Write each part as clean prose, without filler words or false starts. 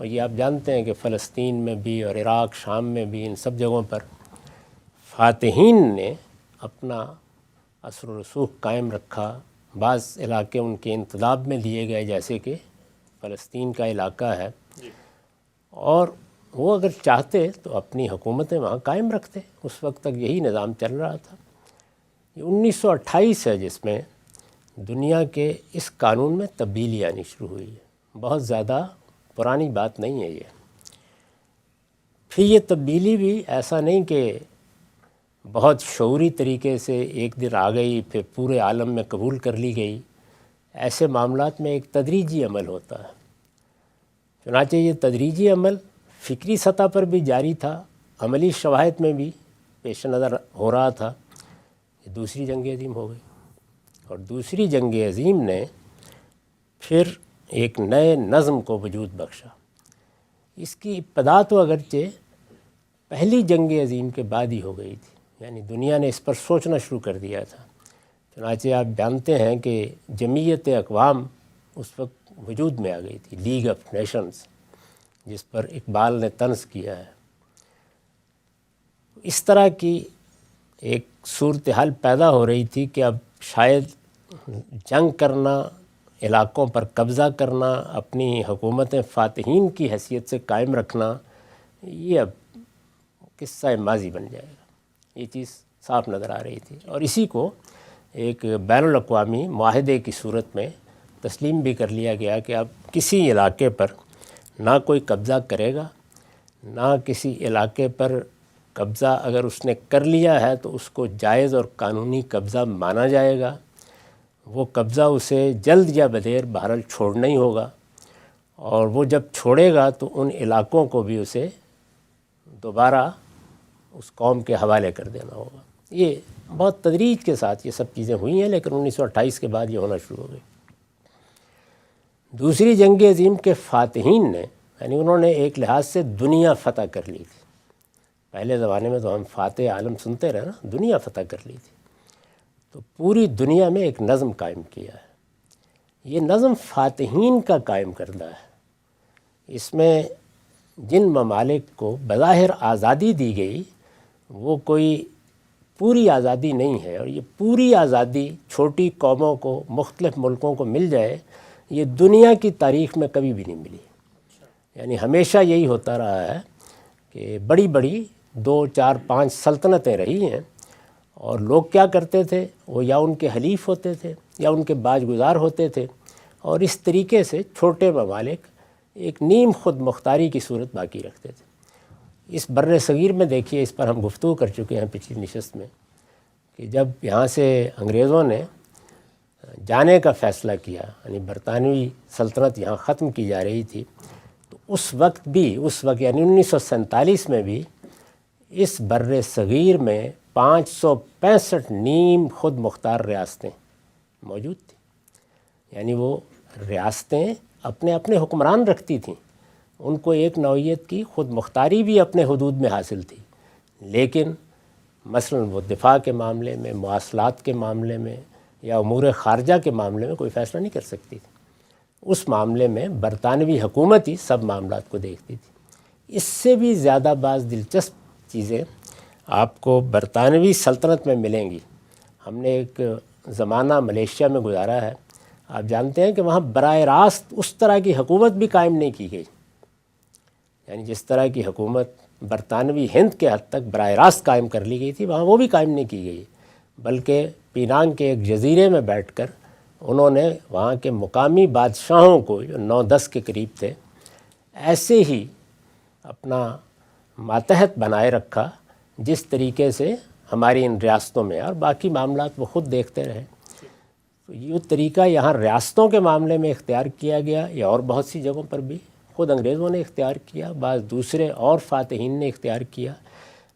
اور یہ آپ جانتے ہیں کہ فلسطین میں بھی اور عراق شام میں بھی ان سب جگہوں پر فاتحین نے اپنا اثر و رسوخ قائم رکھا. بعض علاقے ان کے انتداب میں دیے گئے جیسے کہ فلسطین کا علاقہ ہے, اور وہ اگر چاہتے تو اپنی حکومتیں وہاں قائم رکھتے. اس وقت تک یہی نظام چل رہا تھا. یہ 1928 ہے جس میں دنیا کے اس قانون میں تبدیلی آنی شروع ہوئی ہے. بہت زیادہ پرانی بات نہیں ہے یہ. پھر یہ تبدیلی بھی ایسا نہیں کہ بہت شعوری طریقے سے ایک دن آ گئی پھر پورے عالم میں قبول کر لی گئی. ایسے معاملات میں ایک تدریجی عمل ہوتا ہے. چنانچہ یہ تدریجی عمل فکری سطح پر بھی جاری تھا, عملی شواہد میں بھی پیش نظر ہو رہا تھا. یہ دوسری جنگ عظیم ہو گئی, اور دوسری جنگ عظیم نے پھر ایک نئے نظم کو وجود بخشا. اس کی ابتدا تو اگرچہ پہلی جنگ عظیم کے بعد ہی ہو گئی تھی, یعنی دنیا نے اس پر سوچنا شروع کر دیا تھا. چنانچہ آپ جانتے ہیں کہ جمعیت اقوام اس وقت وجود میں آ گئی تھی, لیگ آف نیشنز, جس پر اقبال نے طنز کیا ہے. اس طرح کی ایک صورتحال پیدا ہو رہی تھی کہ اب شاید جنگ کرنا, علاقوں پر قبضہ کرنا, اپنی حکومتیں فاتحین کی حیثیت سے قائم رکھنا, یہ اب قصہ ماضی بن جائے گا. یہ چیز صاف نظر آ رہی تھی, اور اسی کو ایک بین الاقوامی معاہدے کی صورت میں تسلیم بھی کر لیا گیا کہ اب کسی علاقے پر نہ کوئی قبضہ کرے گا, نہ کسی علاقے پر قبضہ اگر اس نے کر لیا ہے تو اس کو جائز اور قانونی قبضہ مانا جائے گا. وہ قبضہ اسے جلد یا بدیر بہرحال چھوڑنا ہی ہوگا, اور وہ جب چھوڑے گا تو ان علاقوں کو بھی اسے دوبارہ اس قوم کے حوالے کر دینا ہوگا. یہ بہت تدریج کے ساتھ یہ سب چیزیں ہوئی ہیں, لیکن 1928 کے بعد یہ ہونا شروع ہو گئی. دوسری جنگ عظیم کے فاتحین نے, یعنی انہوں نے ایک لحاظ سے دنیا فتح کر لی تھی. پہلے زمانے میں تو ہم فاتح عالم سنتے رہے نا, دنیا فتح کر لی تھی. تو پوری دنیا میں ایک نظم قائم کیا ہے. یہ نظم فاتحین کا قائم کردہ ہے. اس میں جن ممالک کو بظاہر آزادی دی گئی وہ کوئی پوری آزادی نہیں ہے, اور یہ پوری آزادی چھوٹی قوموں کو, مختلف ملکوں کو مل جائے, یہ دنیا کی تاریخ میں کبھی بھی نہیں ملی. یعنی ہمیشہ یہی ہوتا رہا ہے کہ بڑی بڑی 2, 4, 5 سلطنتیں رہی ہیں, اور لوگ کیا کرتے تھے, وہ یا ان کے حلیف ہوتے تھے یا ان کے باج گزار ہوتے تھے, اور اس طریقے سے چھوٹے ممالک ایک نیم خود مختاری کی صورت باقی رکھتے تھے. اس بر صغیر میں دیکھیے, اس پر ہم گفتگو کر چکے ہیں پچھلی نشست میں, کہ جب یہاں سے انگریزوں نے جانے کا فیصلہ کیا, یعنی برطانوی سلطنت یہاں ختم کی جا رہی تھی, تو اس وقت یعنی 1947 میں بھی اس بر صغیر میں 565 نیم خود مختار ریاستیں موجود تھیں. یعنی وہ ریاستیں اپنے اپنے حکمران رکھتی تھیں, ان کو ایک نوعیت کی خود مختاری بھی اپنے حدود میں حاصل تھی, لیکن مثلا وہ دفاع کے معاملے میں, مواصلات کے معاملے میں یا امور خارجہ کے معاملے میں کوئی فیصلہ نہیں کر سکتی تھی. اس معاملے میں برطانوی حکومت ہی سب معاملات کو دیکھتی تھی. اس سے بھی زیادہ بعض دلچسپ چیزیں آپ کو برطانوی سلطنت میں ملیں گی. ہم نے ایک زمانہ ملیشیا میں گزارا ہے. آپ جانتے ہیں کہ وہاں براہ راست اس طرح کی حکومت بھی قائم نہیں کی گئی, یعنی جس طرح کی حکومت برطانوی ہند کے حد تک براہ راست قائم کر لی گئی تھی, وہاں وہ بھی قائم نہیں کی گئی, بلکہ پینانگ کے ایک جزیرے میں بیٹھ کر انہوں نے وہاں کے مقامی بادشاہوں کو, جو 9-10 کے قریب تھے, ایسے ہی اپنا ماتحت بنائے رکھا جس طریقے سے ہماری ان ریاستوں میں, اور باقی معاملات وہ خود دیکھتے رہے. تو یہ طریقہ یہاں ریاستوں کے معاملے میں اختیار کیا گیا, یا اور بہت سی جگہوں پر بھی خود انگریزوں نے اختیار کیا, بعض دوسرے اور فاتحین نے اختیار کیا.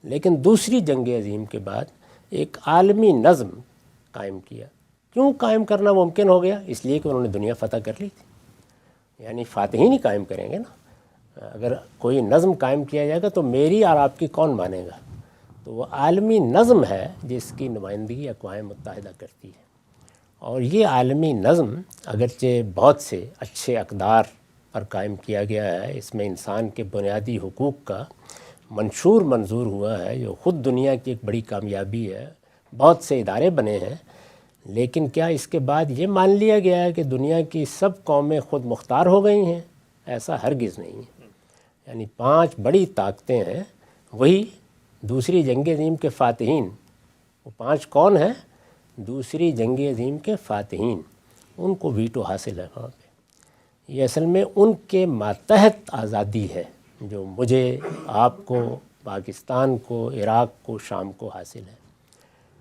لیکن دوسری جنگ عظیم کے بعد ایک عالمی نظم قائم کیا. کیوں قائم کرنا ممکن ہو گیا؟ اس لیے کہ انہوں نے دنیا فتح کر لی تھی. یعنی فاتحین ہی قائم کریں گے نا. اگر کوئی نظم قائم کیا جائے گا تو میری اور آپ کی کون مانے گا؟ تو وہ عالمی نظم ہے جس کی نمائندگی اقوام متحدہ کرتی ہے. اور یہ عالمی نظم اگرچہ بہت سے اچھے اقدار پر قائم کیا گیا ہے، اس میں انسان کے بنیادی حقوق کا منشور منظور ہوا ہے، جو خود دنیا کی ایک بڑی کامیابی ہے۔ بہت سے ادارے بنے ہیں، لیکن کیا اس کے بعد یہ مان لیا گیا ہے کہ دنیا کی سب قومیں خود مختار ہو گئی ہیں؟ ایسا ہرگز نہیں ہے۔ یعنی 5 بڑی طاقتیں ہیں، وہی دوسری جنگ عظیم کے فاتحین، وہ 5 کون ہیں؟ دوسری جنگ عظیم کے فاتحین، ان کو ویٹو حاصل ہے وہاں پہ۔ یہ اصل میں ان کے ماتحت آزادی ہے جو مجھے، آپ کو، پاکستان کو، عراق کو، شام کو حاصل ہے۔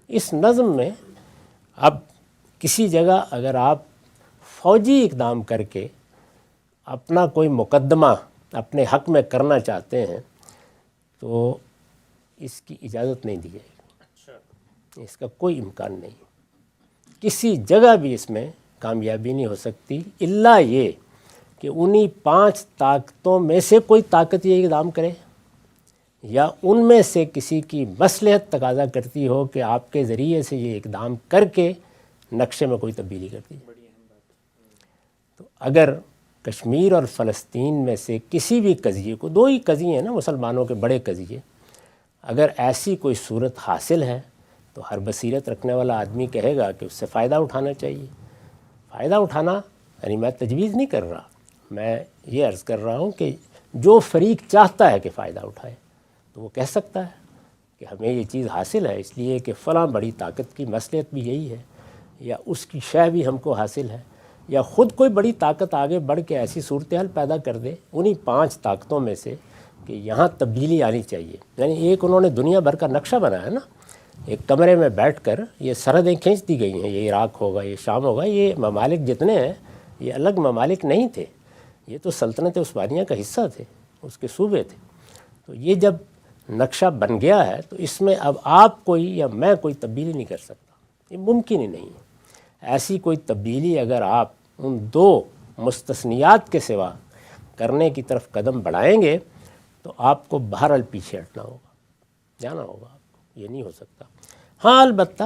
اس نظم میں اب کسی جگہ اگر آپ فوجی اقدام کر کے اپنا کوئی مقدمہ اپنے حق میں کرنا چاہتے ہیں تو اس کی اجازت نہیں دی جائے گی، اس کا کوئی امکان نہیں، کسی جگہ بھی اس میں کامیابی نہیں ہو سکتی، الا یہ کہ انہی 5 طاقتوں میں سے کوئی طاقت یہ اقدام کرے، یا ان میں سے کسی کی مصلحت تقاضا کرتی ہو کہ آپ کے ذریعے سے یہ اقدام کر کے نقشے میں کوئی تبدیلی کر دی۔ تو اگر کشمیر اور فلسطین میں سے کسی بھی قضیے کو، 2 ہی قضیے ہیں نا مسلمانوں کے بڑے قضیے، اگر ایسی کوئی صورت حاصل ہے تو ہر بصیرت رکھنے والا آدمی کہے گا کہ اس سے فائدہ اٹھانا چاہیے۔ فائدہ اٹھانا یعنی میں تجویز نہیں کر رہا، میں یہ عرض کر رہا ہوں کہ جو فریق چاہتا ہے کہ فائدہ اٹھائے تو وہ کہہ سکتا ہے کہ ہمیں یہ چیز حاصل ہے اس لیے کہ فلاں بڑی طاقت کی مصلحت بھی یہی ہے، یا اس کی شے بھی ہم کو حاصل ہے، یا خود کوئی بڑی طاقت آگے بڑھ کے ایسی صورتحال پیدا کر دے انہی 5 طاقتوں میں سے کہ یہاں تبدیلی آنی چاہیے۔ یعنی ایک انہوں نے دنیا بھر کا نقشہ بنایا نا، ایک کمرے میں بیٹھ کر یہ سرحدیں کھینچ دی گئی ہیں، یہ عراق ہوگا، یہ شام ہوگا، یہ ممالک جتنے ہیں یہ الگ ممالک نہیں تھے، یہ تو سلطنت عثمانیہ کا حصہ تھے، اس کے صوبے تھے۔ تو یہ جب نقشہ بن گیا ہے تو اس میں اب آپ کوئی یا میں کوئی تبدیلی نہیں کر سکتا، یہ ممکن ہی نہیں ہے۔ ایسی کوئی تبدیلی اگر آپ ان 2 مستثنیات کے سوا کرنے کی طرف قدم بڑھائیں گے تو آپ کو بہرحال پیچھے ہٹنا ہوگا، جانا ہوگا، آپ کو یہ نہیں ہو سکتا۔ ہاں البتہ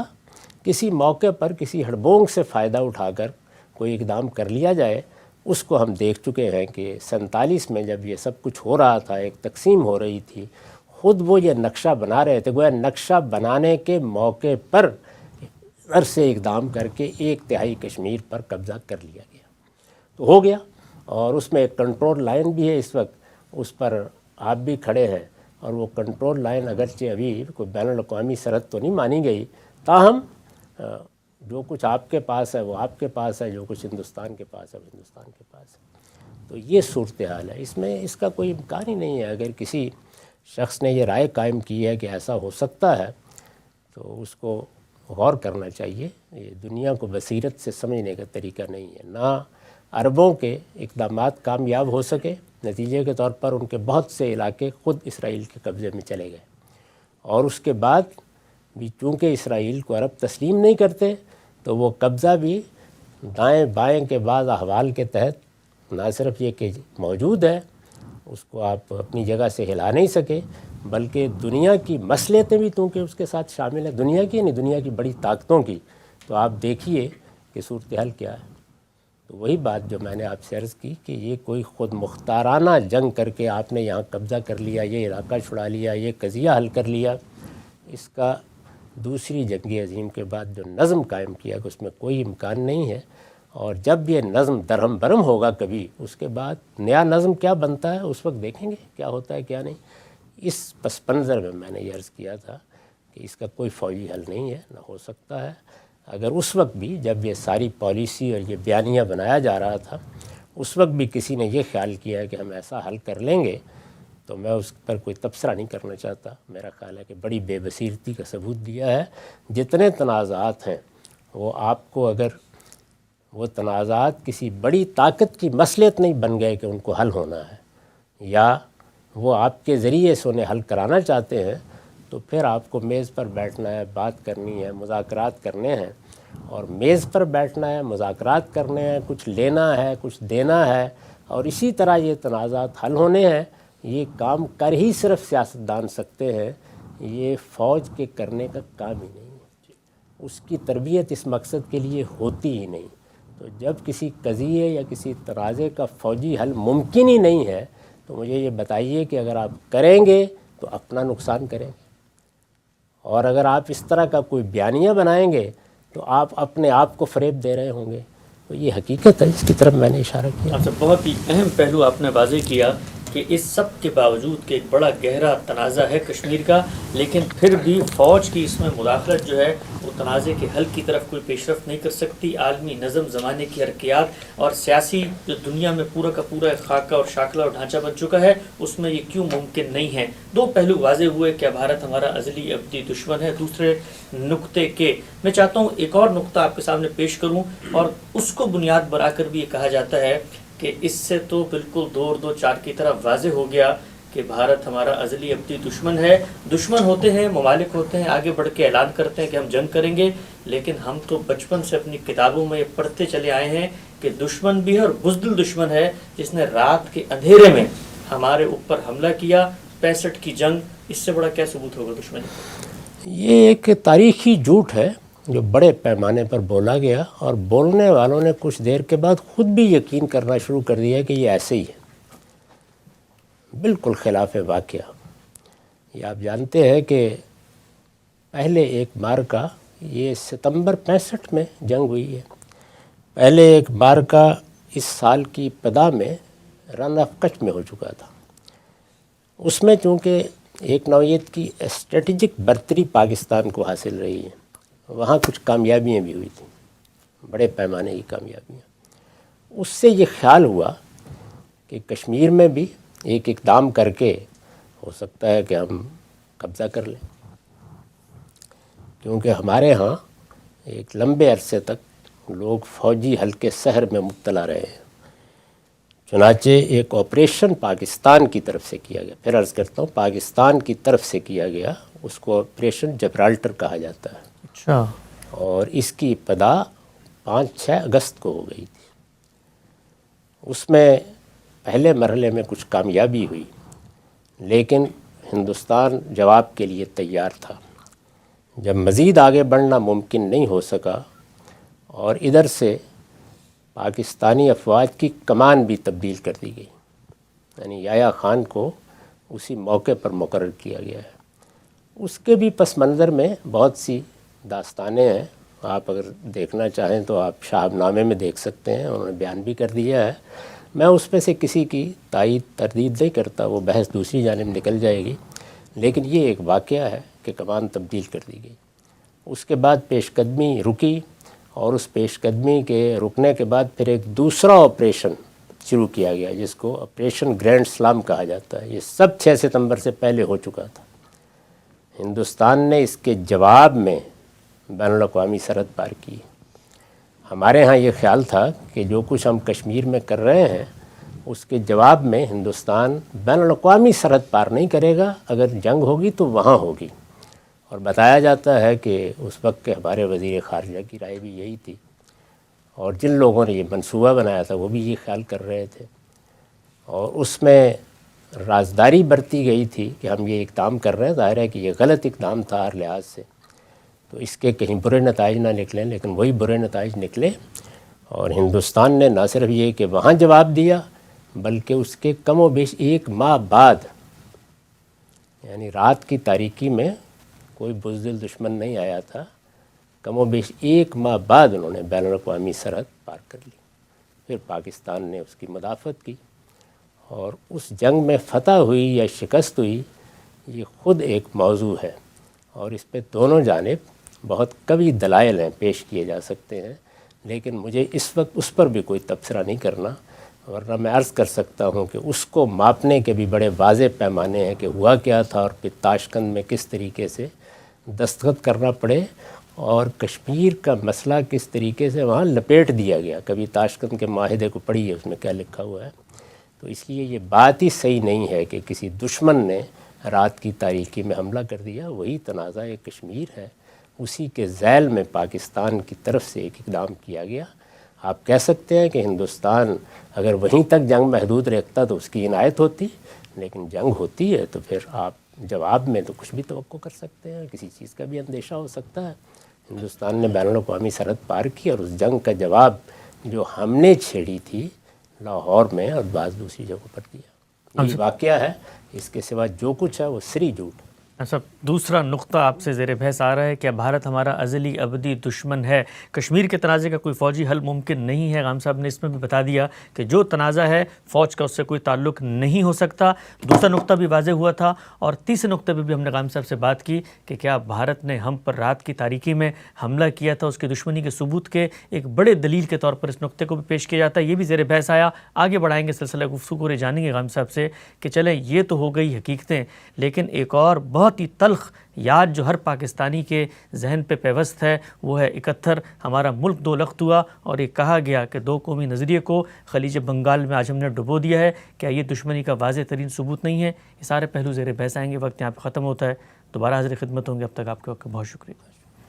کسی موقع پر کسی ہڑبونگ سے فائدہ اٹھا کر کوئی اقدام کر لیا جائے، اس کو ہم دیکھ چکے ہیں کہ 47 میں جب یہ سب کچھ ہو رہا تھا، ایک تقسیم ہو رہی تھی، خود وہ یہ نقشہ بنا رہے تھے، گویا نقشہ بنانے کے موقع پر سے اقدام کر کے 1/3 کشمیر پر قبضہ کر لیا گیا، تو ہو گیا۔ اور اس میں ایک کنٹرول لائن بھی ہے، اس وقت اس پر آپ بھی کھڑے ہیں، اور وہ کنٹرول لائن اگرچہ ابھی کوئی بین الاقوامی سرحد تو نہیں مانی گئی، تاہم جو کچھ آپ کے پاس ہے وہ آپ کے پاس ہے، جو کچھ ہندوستان کے پاس ہے وہ ہندوستان کے پاس ہے۔ تو یہ صورتحال ہے، اس میں اس کا کوئی امکان ہی نہیں ہے۔ اگر کسی شخص نے یہ رائے قائم کی ہے کہ ایسا ہو سکتا ہے تو اس کو غور کرنا چاہیے، یہ دنیا کو بصیرت سے سمجھنے کا طریقہ نہیں ہے۔ نہ عربوں کے اقدامات کامیاب ہو سکے، نتیجے کے طور پر ان کے بہت سے علاقے خود اسرائیل کے قبضے میں چلے گئے، اور اس کے بعد بھی چونکہ اسرائیل کو عرب تسلیم نہیں کرتے تو وہ قبضہ بھی دائیں بائیں کے بعض احوال کے تحت نہ صرف یہ کہ موجود ہے، اس کو آپ اپنی جگہ سے ہلا نہیں سکے، بلکہ دنیا کی مصلحتیں بھی چونکہ اس کے ساتھ شامل ہیں، دنیا کی نہیں، دنیا کی بڑی طاقتوں کی۔ تو آپ دیکھیے کہ صورتحال کیا ہے۔ تو وہی بات جو میں نے آپ سے عرض کی کہ یہ کوئی خود مختارانہ جنگ کر کے آپ نے یہاں قبضہ کر لیا، یہ علاقہ چھڑا لیا، یہ قضیہ حل کر لیا، اس کا دوسری جنگ عظیم کے بعد جو نظم قائم کیا کہ اس میں کوئی امکان نہیں ہے۔ اور جب یہ نظم درہم برہم ہوگا کبھی، اس کے بعد نیا نظم کیا بنتا ہے اس وقت دیکھیں گے کیا ہوتا ہے کیا نہیں۔ اس پس منظر میں نے یہ عرض کیا تھا کہ اس کا کوئی فوجی حل نہیں ہے، نہ ہو سکتا ہے۔ اگر اس وقت بھی جب یہ ساری پالیسی اور یہ بیانیہ بنایا جا رہا تھا، اس وقت بھی کسی نے یہ خیال کیا ہے کہ ہم ایسا حل کر لیں گے، تو میں اس پر کوئی تبصرہ نہیں کرنا چاہتا۔ میرا خیال ہے کہ بڑی بے بصیرتی کا ثبوت دیا ہے۔ جتنے تنازعات ہیں وہ آپ کو، اگر وہ تنازعات کسی بڑی طاقت کی مصلحت نہیں بن گئے کہ ان کو حل ہونا ہے، یا وہ آپ کے ذریعے سے انہیں حل کرانا چاہتے ہیں، تو پھر آپ کو میز پر بیٹھنا ہے، بات کرنی ہے، مذاکرات کرنے ہیں۔ اور میز پر بیٹھنا ہے، مذاکرات کرنے ہیں، کچھ لینا ہے، کچھ دینا ہے، اور اسی طرح یہ تنازعات حل ہونے ہیں۔ یہ کام کر ہی صرف سیاستدان سکتے ہیں، یہ فوج کے کرنے کا کام ہی نہیں ہے۔ اس کی تربیت اس مقصد کے لیے ہوتی ہی نہیں۔ تو جب کسی قضیے یا کسی تنازع کا فوجی حل ممکن ہی نہیں ہے تو مجھے یہ بتائیے کہ اگر آپ کریں گے تو اپنا نقصان کریں گے، اور اگر آپ اس طرح کا کوئی بیانیہ بنائیں گے تو آپ اپنے آپ کو فریب دے رہے ہوں گے۔ تو یہ حقیقت ہے، اس کی طرف میں نے اشارہ کیا۔ اچھا، بہت ہی اہم پہلو آپ نے واضح کیا کہ اس سب کے باوجود کہ ایک بڑا گہرا تنازع ہے کشمیر کا، لیکن پھر بھی فوج کی اس میں مداخلت جو ہے وہ تنازع کے حل کی طرف کوئی پیش رفت نہیں کر سکتی۔ عالمی نظم زمانے کی حرکیات اور سیاسی جو دنیا میں پورا کا پورا ایک خاکہ اور شاکلہ اور ڈھانچہ بن چکا ہے، اس میں یہ کیوں ممکن نہیں ہے؟ دو پہلو واضح ہوئے، کیا بھارت ہمارا ازلی ابدی دشمن ہے؟ دوسرے نقطے کے میں چاہتا ہوں ایک اور نقطہ آپ کے سامنے پیش کروں، اور اس کو بنیاد بنا کر بھی یہ کہا جاتا ہے کہ اس سے تو بالکل 2 اور 2 4 کی طرح واضح ہو گیا کہ بھارت ہمارا ازلی ابدی دشمن ہے۔ دشمن ہوتے ہیں، ممالک ہوتے ہیں، آگے بڑھ کے اعلان کرتے ہیں کہ ہم جنگ کریں گے، لیکن ہم تو بچپن سے اپنی کتابوں میں یہ پڑھتے چلے آئے ہیں کہ دشمن بھی ہے اور بزدل دشمن ہے جس نے رات کے اندھیرے میں ہمارے اوپر حملہ کیا۔ 65 کی جنگ، اس سے بڑا کیا ثبوت ہوگا دشمنی؟ یہ ایک تاریخی جھوٹ ہے جو بڑے پیمانے پر بولا گیا، اور بولنے والوں نے کچھ دیر کے بعد خود بھی یقین کرنا شروع کر دیا کہ یہ ایسے ہی ہے، بالکل خلاف واقعہ۔ یہ آپ جانتے ہیں کہ پہلے ایک معرکہ، یہ ستمبر 65 میں جنگ ہوئی ہے، پہلے ایک معرکہ اس سال کی ابتدا میں رن آف کچھ میں ہو چکا تھا۔ اس میں چونکہ ایک نوعیت کی اسٹریٹجک برتری پاکستان کو حاصل رہی ہے، وہاں کچھ کامیابیاں بھی ہوئی تھیں، بڑے پیمانے کی کامیابیاں۔ اس سے یہ خیال ہوا کہ کشمیر میں بھی ایک اقدام کر کے ہو سکتا ہے کہ ہم قبضہ کر لیں، کیونکہ ہمارے ہاں ایک لمبے عرصے تک لوگ فوجی حل کے سحر میں مبتلا رہے ہیں۔ چنانچہ ایک آپریشن پاکستان کی طرف سے کیا گیا، پھر عرض کرتا ہوں پاکستان کی طرف سے کیا گیا، اس کو آپریشن جبرالٹر کہا جاتا ہے۔ اچھا، اور اس کی ابتدا 5-6 اگست کو ہو گئی تھی۔ اس میں پہلے مرحلے میں کچھ کامیابی ہوئی، لیکن ہندوستان جواب کے لیے تیار تھا۔ جب مزید آگے بڑھنا ممکن نہیں ہو سکا اور ادھر سے پاکستانی افواج کی کمان بھی تبدیل کر دی گئی، یعنی یحییٰ خان کو اسی موقع پر مقرر کیا گیا ہے۔ اس کے بھی پس منظر میں بہت سی داستانیں ہیں، آپ اگر دیکھنا چاہیں تو آپ شہاب نامے میں دیکھ سکتے ہیں، انہوں نے بیان بھی کر دیا ہے۔ میں اس میں سے کسی کی تائید تردید نہیں کرتا، وہ بحث دوسری جانب نکل جائے گی، لیکن یہ ایک واقعہ ہے کہ کمان تبدیل کر دی گئی۔ اس کے بعد پیش قدمی رکی، اور اس پیش قدمی کے رکنے کے بعد پھر ایک دوسرا آپریشن شروع کیا گیا جس کو آپریشن گرینڈ سلام کہا جاتا ہے۔ یہ سب 6 ستمبر سے پہلے ہو چکا تھا۔ ہندوستان نے اس کے جواب میں بین الاقوامی سرحد پار کی۔ ہمارے ہاں یہ خیال تھا کہ جو کچھ ہم کشمیر میں کر رہے ہیں اس کے جواب میں ہندوستان بین الاقوامی سرحد پار نہیں کرے گا، اگر جنگ ہوگی تو وہاں ہوگی۔ اور بتایا جاتا ہے کہ اس وقت کے ہمارے وزیر خارجہ کی رائے بھی یہی تھی، اور جن لوگوں نے یہ منصوبہ بنایا تھا وہ بھی یہ خیال کر رہے تھے، اور اس میں رازداری برتی گئی تھی کہ ہم یہ اقدام کر رہے ہیں۔ ظاہر ہے کہ یہ غلط اقدام تھا ہر لحاظ سے، تو اس کے کہیں برے نتائج نہ نکلیں، لیکن وہی برے نتائج نکلے، اور ہندوستان نے نہ صرف یہ کہ وہاں جواب دیا بلکہ اس کے کم و بیش 1 ماہ بعد، یعنی رات کی تاریکی میں کوئی بزدل دشمن نہیں آیا تھا، کم و بیش 1 ماہ بعد انہوں نے بین الاقوامی سرحد پار کر لی۔ پھر پاکستان نے اس کی مدافعت کی، اور اس جنگ میں فتح ہوئی یا شکست ہوئی یہ خود ایک موضوع ہے، اور اس پہ دونوں جانب بہت قوی دلائل ہیں، پیش کیے جا سکتے ہیں، لیکن مجھے اس وقت اس پر بھی کوئی تبصرہ نہیں کرنا، ورنہ میں عرض کر سکتا ہوں کہ اس کو ماپنے کے بھی بڑے واضح پیمانے ہیں کہ ہوا کیا تھا، اور پھر تاشقند میں کس طریقے سے دستخط کرنا پڑے، اور کشمیر کا مسئلہ کس طریقے سے وہاں لپیٹ دیا گیا۔ کبھی تاشقند کے معاہدے کو پڑھیے، اس میں کیا لکھا ہوا ہے۔ تو اس لیے یہ بات ہی صحیح نہیں ہے کہ کسی دشمن نے رات کی تاریکی میں حملہ کر دیا۔ وہی تنازع کشمیر ہے، اسی کے ذیل میں پاکستان کی طرف سے ایک اقدام کیا گیا۔ آپ کہہ سکتے ہیں کہ ہندوستان اگر وہیں تک جنگ محدود رکھتا تو اس کی عنایت ہوتی، لیکن جنگ ہوتی ہے تو پھر آپ جواب میں تو کچھ بھی توقع کر سکتے ہیں، کسی چیز کا بھی اندیشہ ہو سکتا ہے۔ ہندوستان نے بین الاقوامی سرحد پار کی، اور اس جنگ کا جواب جو ہم نے چھیڑی تھی لاہور میں اور بعض دوسری جگہوں پر کیا. یہ واقعہ ہے، اس کے سوا جو کچھ ہے وہ سری جھوٹ. صاحب دوسرا نقطہ آپ سے زیر بحث آ رہا ہے کہ بھارت ہمارا ازلی ابدی دشمن ہے، کشمیر کے تنازع کا کوئی فوجی حل ممکن نہیں ہے. غام صاحب نے اس میں بھی بتا دیا کہ جو تنازع ہے فوج کا اس سے کوئی تعلق نہیں ہو سکتا. دوسرا نقطہ بھی واضح ہوا تھا، اور تیسرے نقطے پہ بھی ہم نے غام صاحب سے بات کی کہ کیا بھارت نے ہم پر رات کی تاریکی میں حملہ کیا تھا، اس کی دشمنی کے ثبوت کے ایک بڑے دلیل کے طور پر اس نقطے کو بھی پیش کیا جاتا ہے. یہ بھی زیر بحث آیا. آگے بڑھائیں گے سلسلہ گفتگو اور جانیں گے غام صاحب سے کہ چلیں یہ تو ہو گئی حقیقتیں، لیکن ایک اور بہت ہی تلخ یاد جو ہر پاکستانی کے ذہن پہ پیوست ہے وہ ہے 71 ہمارا ملک دو لخت ہوا، اور یہ کہا گیا کہ دو قومی نظریے کو خلیج بنگال میں آج ہم نے ڈبو دیا ہے. کیا یہ دشمنی کا واضح ترین ثبوت نہیں ہے؟ یہ سارے پہلو زیر بحث آئیں گے. وقت یہاں پہ ختم ہوتا ہے. دوبارہ حاضر خدمت ہوں گے. اب تک آپ کے وقت کا بہت شکریہ.